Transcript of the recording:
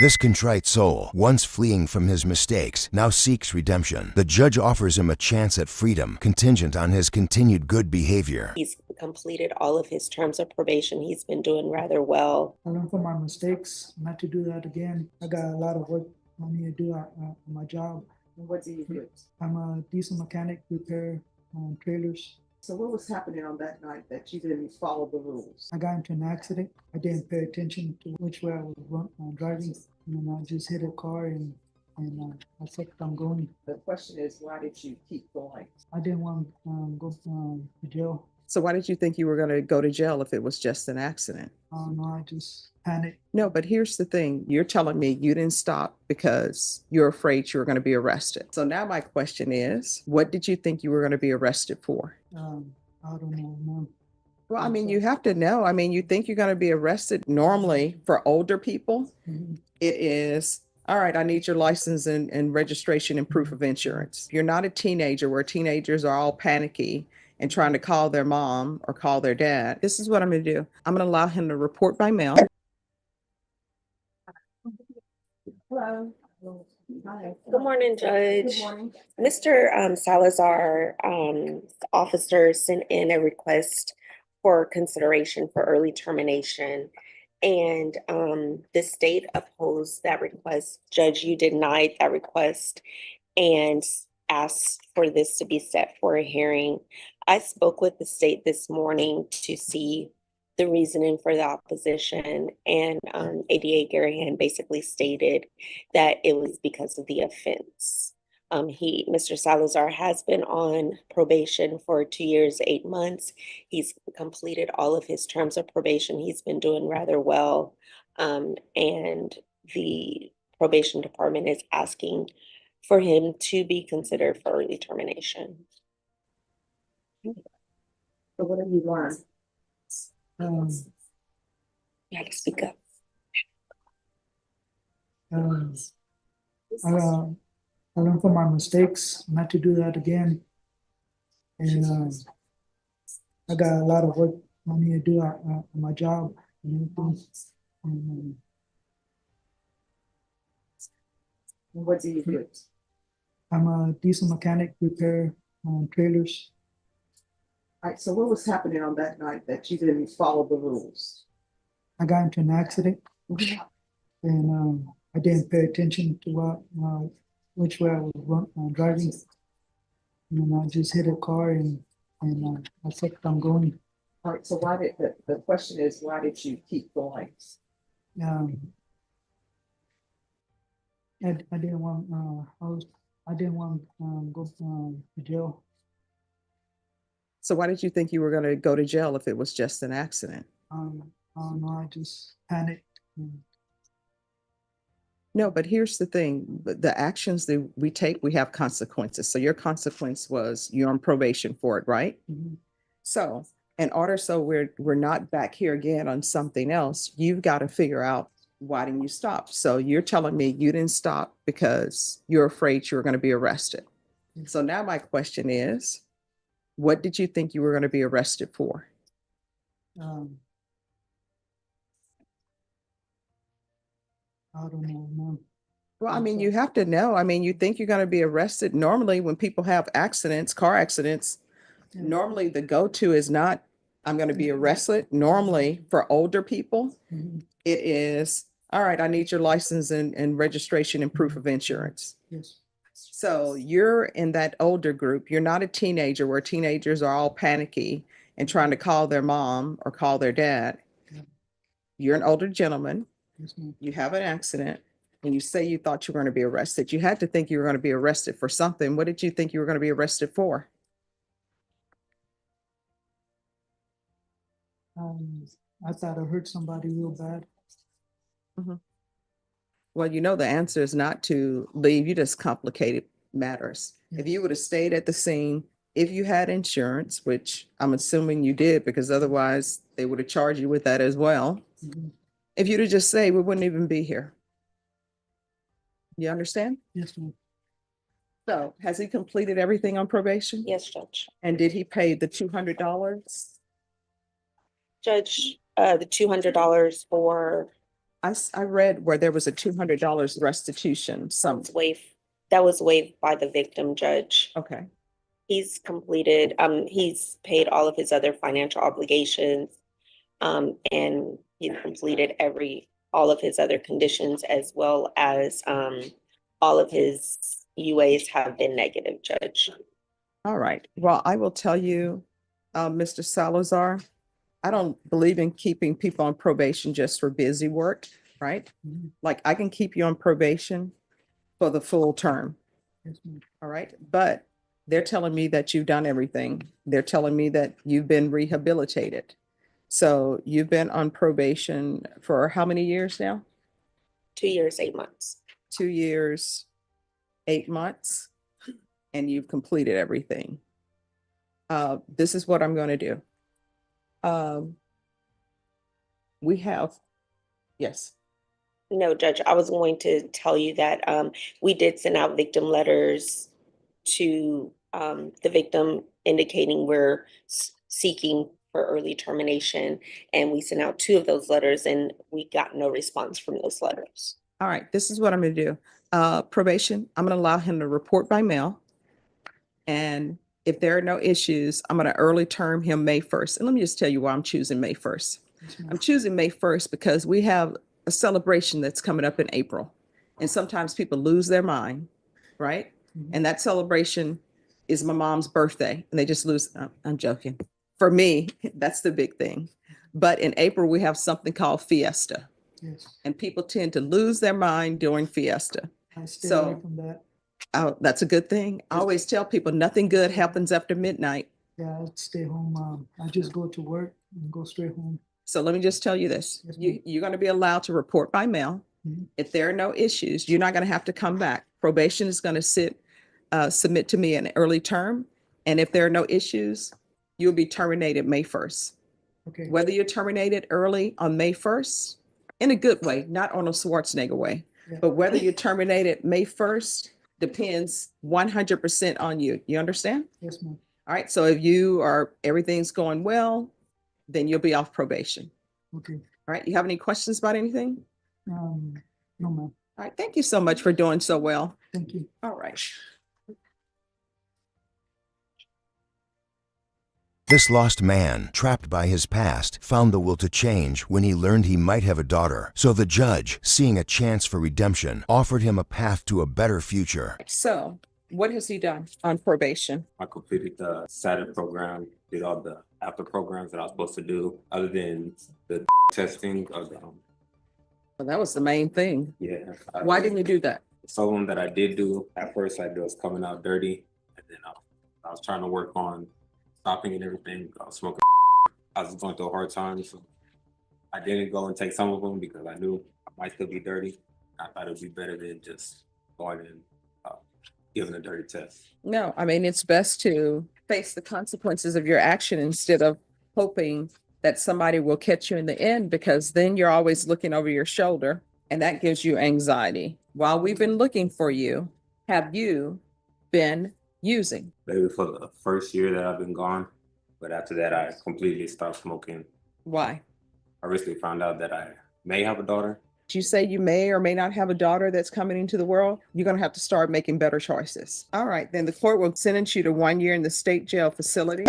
This contrite soul, once fleeing from his mistakes, now seeks redemption. The judge offers him a chance at freedom, contingent on his continued good behavior. He's completed all of his terms of probation. He's been doing rather well. I learned from my mistakes not to do that again. I got a lot of work I need to do at my job. And what do you do? I'm a diesel mechanic, repair trailers. So what was happening on that night that you didn't follow the rules? I got into an accident. I didn't pay attention to which way I was driving, and I just hit a car and I kept on going. The question is, why did you keep going? I didn't want to go to jail. So why did you think you were going to go to jail if it was just an accident? I don't know, I just panicked. No, but here's the thing. You're telling me you didn't stop because you're afraid you were going to be arrested. So now my question is, what did you think you were going to be arrested for? I don't know, no. Well, I mean, you have to know. I mean, you think you're going to be arrested. Normally, for older people, it is, all right, I need your license and registration and proof of insurance. You're not a teenager where teenagers are all panicky and trying to call their mom or call their dad. This is what I'm going to do. I'm going to allow him to report by mail. Hello. Hi. Good morning, Judge. Good morning. Mr. Salazar, officer sent in a request for consideration for early termination. And the state opposed that request. Judge, you denied that request and asked for this to be set for a hearing. I spoke with the state this morning to see the reasoning for the opposition, and ADA Garahan basically stated that it was because of the offense. Mr. Salazar has been on probation for 2 years, 8 months. He's completed all of his terms of probation. He's been doing rather well. And the probation department is asking for him to be considered for early termination. So what have you learned? Um, You have to speak up. I learned from my mistakes not to do that again. And I got a lot of work I need to do at my job and everything. And, And what do you do? I'm a diesel mechanic, repair trailers. All right, so what was happening on that night that you didn't follow the rules? I got into an accident and I didn't pay attention to which way I was driving. And I just hit a car and I kept on going. All right, so why did the question is, why did you keep going? I didn't want I didn't want to go to jail. So why did you think you were going to go to jail if it was just an accident? I don't know, I just panicked. No, but here's the thing. The actions that we take, we have consequences. So your consequence was you're on probation for it, right? So in order so we're not back here again on something else, you've got to figure out, why didn't you stop? So you're telling me you didn't stop because you're afraid you were going to be arrested. So now my question is, what did you think you were going to be arrested for? I don't know, no. Well, I mean, you have to know. I mean, you think you're going to be arrested. Normally, when people have accidents, car accidents, normally the go-to is not, I'm going to be arrested. Normally, for older people, it is, all right, I need your license and registration and proof of insurance. Yes. So you're in that older group. You're not a teenager where teenagers are all panicky and trying to call their mom or call their dad. You're an older gentleman. Yes, ma'am. You have an accident and you say you thought you were going to be arrested. You had to think you were going to be arrested for something. What did you think you were going to be arrested for? I thought I hurt somebody real bad. Well, you know, the answer is not to leave. You just complicated matters. If you would have stayed at the scene, if you had insurance, which I'm assuming you did, because otherwise they would have charged you with that as well. If you'd have just said, we wouldn't even be here. You understand? Yes, ma'am. So has he completed everything on probation? Yes, Judge. And did he pay the $200? Judge, the $200 for I read where there was a $200 restitution, some, That was waived by the victim judge. okay. He's completed, he's paid all of his other financial obligations. And he completed all of his other conditions as well as, all of his UAs have been negative, Judge. All right. Well, I will tell you, Mr. Salazar, I don't believe in keeping people on probation just for busy work, right? Mhm. Like I can keep you on probation for the full term. Yes, ma'am. All right. But they're telling me that you've done everything. They're telling me that you've been rehabilitated. So you've been on probation for how many years now? 2 years, 8 months. 2 years, 8 months, and you've completed everything. This is what I'm going to do. We have, yes. No, Judge, I was going to tell you that, we did send out victim letters to, the victim indicating we're seeking for early termination. And we sent out 2 of those letters and we got no response from those letters. All right, this is what I'm going to do. Probation, I'm going to allow him to report by mail. And if there are no issues, I'm going to early term him May 1st. And let me just tell you why I'm choosing May 1st. Yes, ma'am. I'm choosing May 1st because we have a celebration that's coming up in April. And sometimes people lose their mind, right? Mhm. And that celebration is my mom's birthday and they just lose. I'm joking. For me, that's the big thing. But in April, we have something called Fiesta. Yes, And people tend to lose their mind during Fiesta. I stay So- away from that. Oh, that's a good thing. I always tell people nothing good happens after midnight. Yeah, I stay home. I just go to work and go straight home. So let me just tell you this. Yes, ma'am. You're going to be allowed to report by mail. Mhm. If there are no issues, you're not going to have to come back. Probation is going to submit to me an early term. And if there are no issues, you'll be terminated May 1st. Okay, Whether you're terminated early on May 1st, in a good way, not Arnold Schwarzenegger way, Yeah. but whether you're terminated May 1st depends 100% on you. You understand? yes, ma'am. All right. So if everything's going well, then you'll be off probation. Okay, All right. You have any questions about anything? no, ma'am. All right. Thank you so much for doing so well. Thank you. All right. This lost man, trapped by his past, found the will to change when he learned he might have a daughter. So the judge, seeing a chance for redemption, offered him a path to a better future. So what has he done on probation? I completed the Saturday program, did all the after programs that I was supposed to do, other than the testing of the, Well, that was the main thing. yeah. Why didn't you do that? Some of them that I did do, at first I was coming out dirty, and then I was trying to work on stopping and everything. I was smoking. I was going through a hard time, so I didn't go and take some of them because I knew I might still be dirty. I thought it'd be better than just going and giving a dirty test. No, I mean, it's best to face the consequences of your action instead of hoping that somebody will catch you in the end, because then you're always looking over your shoulder and that gives you anxiety. While we've been looking for you, have you been using? Maybe for the first year that I've been gone, but after that I completely stopped smoking. Why? I recently found out that I may have a daughter. You say you may or may not have a daughter that's coming into the world. You're going to have to start making better choices. All right, then the court will sentence you to 1 year in the state jail facility.